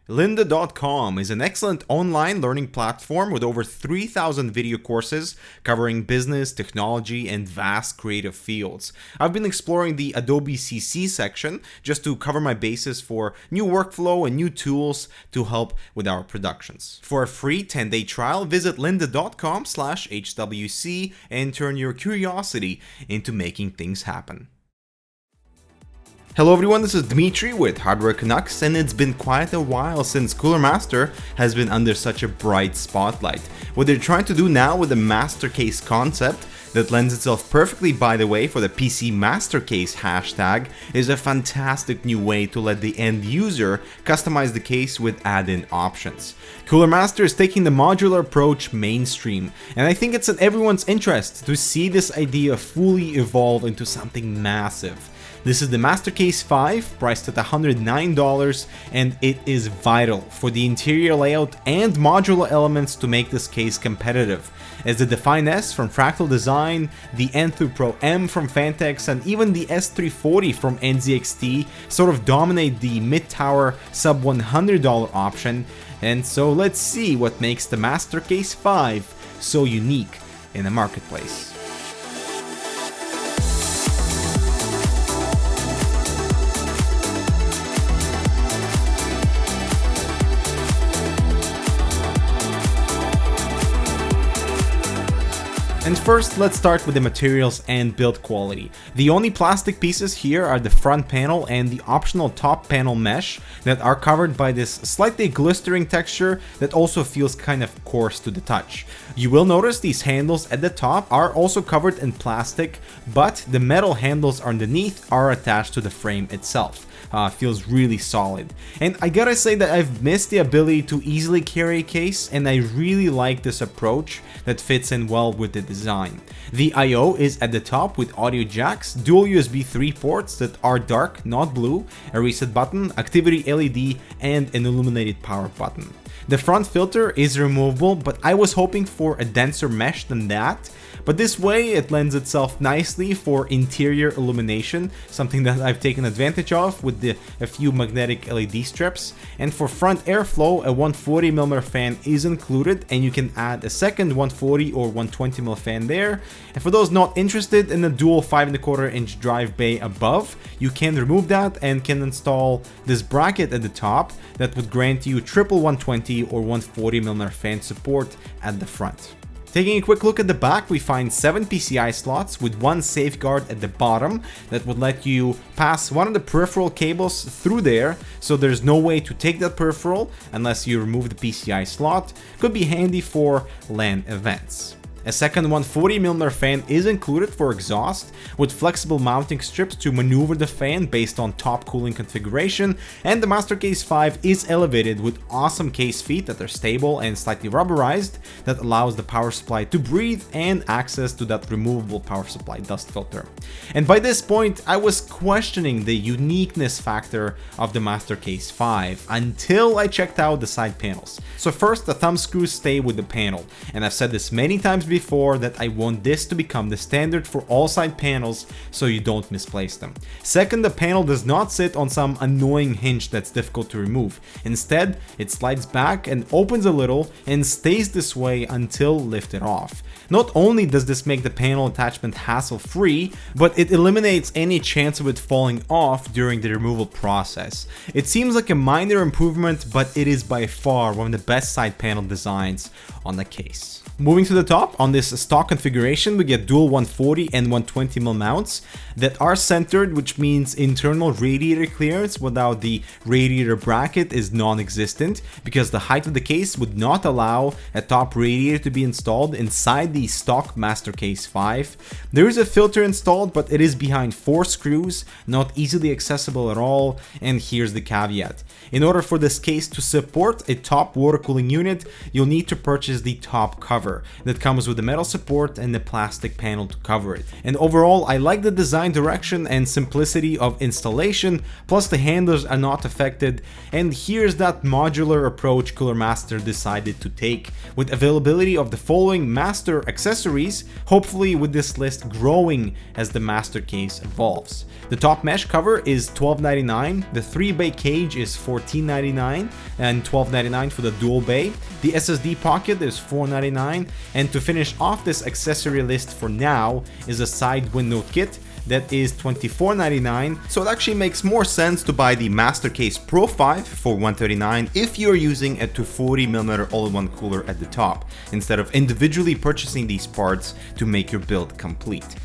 Lynda.com is an excellent online learning platform with over 3,000 video courses covering business, technology, and vast creative fields. I've been exploring the Adobe CC section just to cover my bases for new workflow and new tools to help with our productions. For a free 10-day trial, visit lynda.com/HWC and turn your curiosity into making things happen. Hello everyone, this is Dmitry with Hardware Canucks, and it's been quite a while since Cooler Master has been under such a bright spotlight. What they're trying to do now with the MasterCase concept that lends itself perfectly, by the way, for the PC MasterCase hashtag is a fantastic new way to let the end user customize the case with add-in options. Cooler Master is taking the modular approach mainstream, and I think it's in everyone's interest to see this idea fully evolve into something massive. This is the MasterCase 5, priced at $109, and it is vital for the interior layout and modular elements to make this case competitive, as the Define S from Fractal Design, the Enthoo Pro M from Fantex, and even the S340 from NZXT sort of dominate the mid-tower sub $100 option, and so let's see what makes the MasterCase 5 so unique in the marketplace. And first, let's start with the materials and build quality. The only plastic pieces here are the front panel and the optional top panel mesh that are covered by this slightly glistering texture that also feels kind of coarse to the touch. You will notice these handles at the top are also covered in plastic, but the metal handles underneath are attached to the frame itself. Feels really solid. And I gotta say that I've missed the ability to easily carry a case, and I really like this approach that fits in well with the design. The I/O is at the top with audio jacks, dual USB 3 ports that are dark, not blue, a reset button, activity LED, and an illuminated power button. The front filter is removable, but I was hoping for a denser mesh than that. But this way it lends itself nicely for interior illumination, something that I've taken advantage of with a few magnetic LED strips. And for front airflow, a 140mm fan is included, and you can add a second 140 or 120mm fan there. And for those not interested in a dual 5¼ drive bay above, you can remove that and can install this bracket at the top that would grant you triple 120 or 140mm fan support at the front. Taking a quick look at the back, we find 7 PCI slots with one safeguard at the bottom that would let you pass one of the peripheral cables through there, so there's no way to take that peripheral unless you remove the PCI slot. Could be handy for LAN events. A second 140mm fan is included for exhaust, with flexible mounting strips to maneuver the fan based on top cooling configuration, and the MasterCase 5 is elevated with awesome case feet that are stable and slightly rubberized that allows the power supply to breathe and access to that removable power supply dust filter. And by this point, I was questioning the uniqueness factor of the MasterCase 5 until I checked out the side panels. So first, the thumb screws stay with the panel, and I've said this many times before that I want this to become the standard for all side panels so you don't misplace them. Second, the panel does not sit on some annoying hinge that's difficult to remove. Instead, it slides back and opens a little and stays this way until lifted off. Not only does this make the panel attachment hassle-free, but it eliminates any chance of it falling off during the removal process. It seems like a minor improvement, but it is by far one of the best side panel designs on the case. Moving to the top, on this stock configuration, we get dual 140 and 120mm mounts that are centered, which means internal radiator clearance without the radiator bracket is non-existent, because the height of the case would not allow a top radiator to be installed inside the stock MasterCase 5. There is a filter installed, but it is behind 4 screws, not easily accessible at all, and here's the caveat. In order for this case to support a top water cooling unit, you'll need to purchase the top cover that comes with with the metal support and the plastic panel to cover it. And overall, I like the design direction and simplicity of installation, plus the handles are not affected, and here's that modular approach Cooler Master decided to take, with availability of the following master accessories, hopefully with this list growing as the MasterCase evolves. The top mesh cover is $12.99, the 3-bay cage is $14.99 and $12.99 for the dual bay, the SSD pocket is $4.99, and to finish off this accessory list for now is a side window kit that is $24.99, so it actually makes more sense to buy the MasterCase Pro 5 for $139 if you're using a 240mm all-in-one cooler at the top, instead of individually purchasing these parts to make your build complete.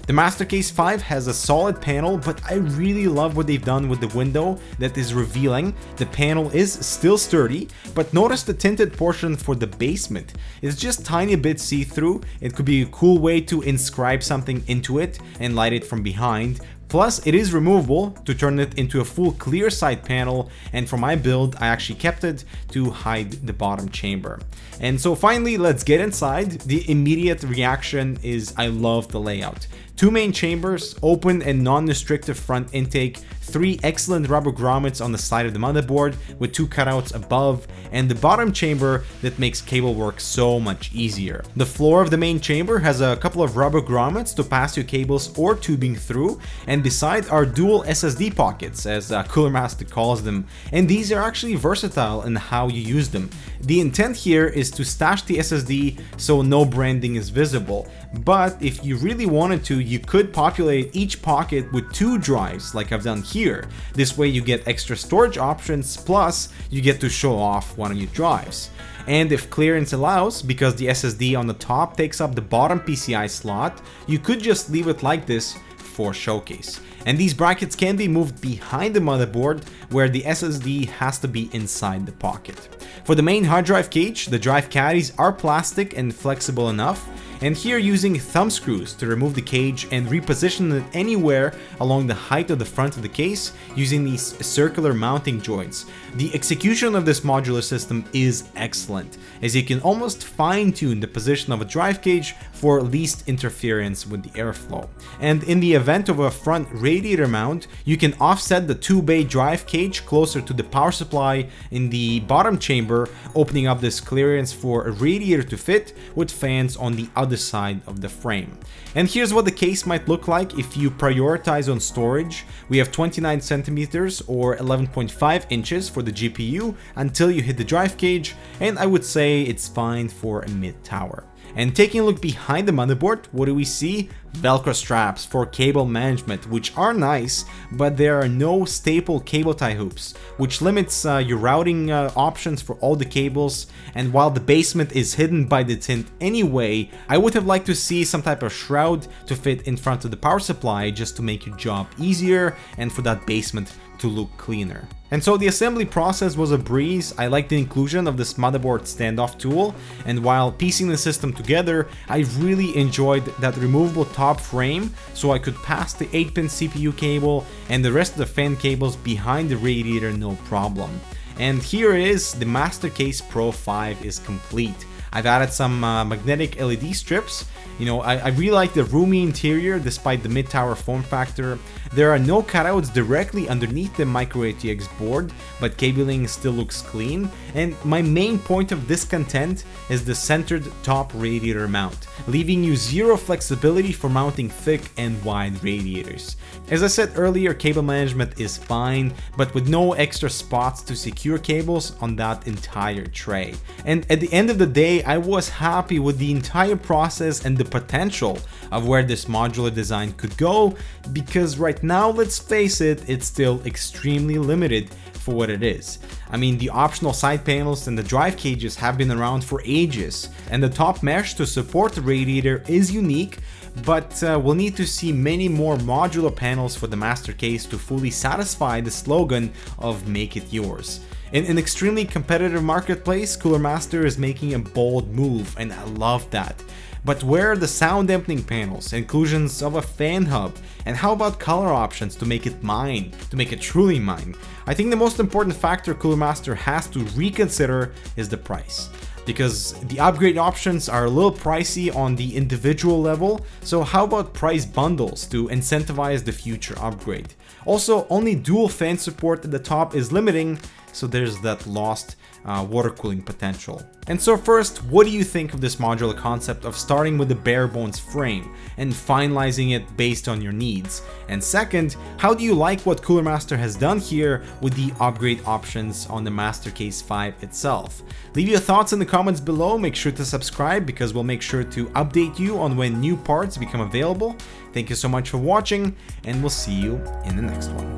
The MasterCase 5 has a solid panel, but I really love what they've done with the window that is revealing. The panel is still sturdy, but notice the tinted portion for the basement. It's just tiny bit see-through. It could be a cool way to inscribe something into it and light it from behind. Plus, it is removable to turn it into a full clear side panel, and for my build, I actually kept it to hide the bottom chamber. And so finally, let's get inside. The immediate reaction is I love the layout. 2 main chambers, open and non-restrictive front intake, 3 excellent rubber grommets on the side of the motherboard with 2 cutouts above, and the bottom chamber that makes cable work so much easier. The floor of the main chamber has a couple of rubber grommets to pass your cables or tubing through, and beside are dual SSD pockets, as Cooler Master calls them, and these are actually versatile in how you use them. The intent here is to stash the SSD so no branding is visible, but if you really wanted to, you could populate each pocket with 2 drives like I've done here. This way you get extra storage options, plus you get to show off one of your drives. And if clearance allows, because the SSD on the top takes up the bottom PCI slot, you could just leave it like this for showcase. And these brackets can be moved behind the motherboard, where the SSD has to be inside the pocket. For the main hard drive cage, the drive caddies are plastic and flexible enough, and here using thumb screws to remove the cage and reposition it anywhere along the height of the front of the case using these circular mounting joints. The execution of this modular system is excellent, as you can almost fine-tune the position of a drive cage for least interference with the airflow. And in the event of a front radiator mount, you can offset the 2-bay drive cage closer to the power supply in the bottom chamber, opening up this clearance for a radiator to fit with fans on the other side of the frame. And here's what the case might look like if you prioritize on storage. We have 29 centimeters or 11.5 inches for the GPU until you hit the drive cage, and I would say it's fine for a mid tower. And taking a look behind the motherboard, what do we see? Velcro straps for cable management, which are nice, but there are no staple cable tie hoops, which limits your routing options for all the cables. And while the basement is hidden by the tint anyway, I would have liked to see some type of shroud to fit in front of the power supply, just to make your job easier and for that basement to look cleaner. And so the assembly process was a breeze. I like the inclusion of this motherboard standoff tool, and while piecing the system together, I really enjoyed that removable top frame, so I could pass the 8-pin CPU cable and the rest of the fan cables behind the radiator no problem. And here it is, the MasterCase Pro 5 is complete. I've added some magnetic LED strips. You know, I really like the roomy interior despite the mid-tower form factor. There are no cutouts directly underneath the micro ATX board, but cabling still looks clean. And my main point of discontent is the centered top radiator mount, leaving you zero flexibility for mounting thick and wide radiators. As I said earlier, cable management is fine, but with no extra spots to secure cables on that entire tray. And at the end of the day, I was happy with the entire process and the potential of where this modular design could go, because right now, let's face it, it's still extremely limited for what it is. I mean, the optional side panels and the drive cages have been around for ages, and the top mesh to support the radiator is unique, but we'll need to see many more modular panels for the MasterCase to fully satisfy the slogan of "Make it yours." In an extremely competitive marketplace, Cooler Master is making a bold move, and I love that. But where are the sound dampening panels, inclusions of a fan hub, and how about color options to make it mine, to make it truly mine? I think the most important factor Cooler Master has to reconsider is the price. because the upgrade options are a little pricey on the individual level, so how about price bundles to incentivize the future upgrade? Also, only dual fan support at the top is limiting, so there's that lost water cooling potential. And so first, what do you think of this modular concept of starting with the bare bones frame and finalizing it based on your needs? And second, how do you like what Cooler Master has done here with the upgrade options on the MasterCase 5 itself? Leave your thoughts in the comments below, make sure to subscribe because we'll make sure to update you on when new parts become available. Thank you so much for watching, and we'll see you in the next one.